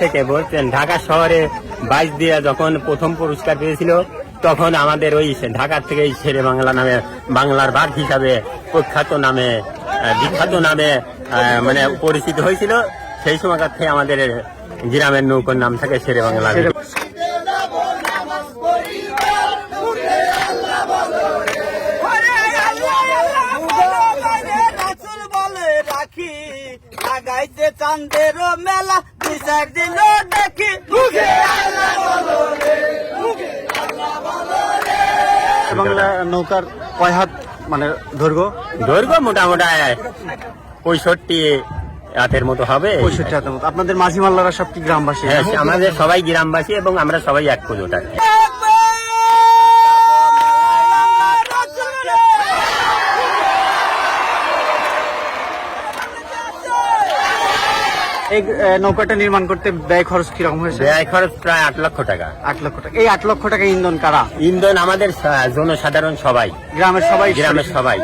থেকে বলছেন ঢাকা শহরে 22 দিয়ে যখন প্রথম পুরস্কার পেয়েছিল তখন আমাদের ওই ঢাকা থেকে শেরে বাংলা নামে বাংলার বাঘ হিসাবে প্রখ্যাত নামে বিখ্যাত নামে মানে পরিচিত হয়েছিল। সেই সময়কার থেকে আমাদের গ্রামের নৌকার নাম থাকে শেরে বাংলা। লাগাইতে চাঁদের মেলা 2-4 দিন দেখি বাংলা নৌকার কয় হাত মানে দৈর্ঘ্য? দৈর্ঘ্য মোটামুটি 65 হাতের মতো হবে। 65 হাতের মতো। আপনাদের মাঝি মাল্লারা সব কি গ্রামবাসী? হ্যাঁ, আমাদের সবাই গ্রামবাসী এবং আমরা সবাই এক পুজোটা। এই নৌকাটা নির্মাণ করতে ব্যয় খরচ কিরকম হয়েছে? ব্যয় খরচ প্রায় 8 লক্ষ টাকা। 8 লক্ষ টাকা। এই 8 লক্ষ টাকা ইন্ধন কারা? ইন্ধন আমাদের জনসাধারণ সবাই, গ্রামের সবাই।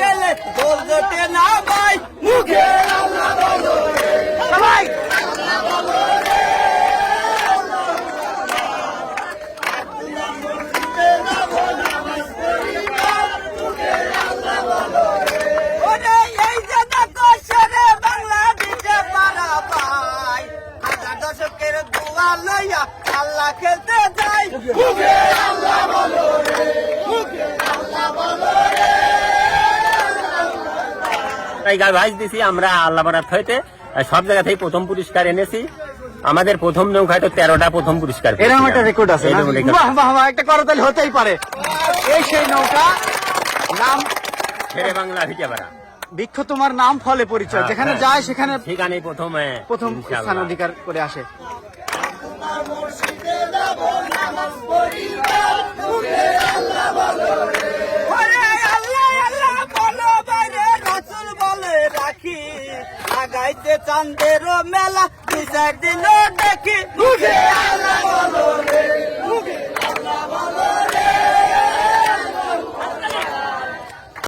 গেলে না ভাই মুখে আল্লাহ খেলতে যাই ভাইস দিছি আমরা আল্লাহ বরাত হইতে সব জায়গা থেকে প্রথম পুরস্কার এনেছি। আমাদের প্রথম নৌকায় তো 13টা প্রথম পুরস্কার। এরকম একটা রেকর্ড আছে। একটা করতালি হতেই পারে। এই সেই নৌকা, নাম শেরে বাংলা ভিটাপাড়া। বৃক্ষ তোমার নাম ফলে পরিচয়, যেখানে যায় সেখানে প্রথম স্থান অধিকার করে আসে। লাগাইতে চাঁদের মেলা 2-4 দিন দেখি মুখে আল্লাহ বলো রে মুখে আল্লাহ বলো।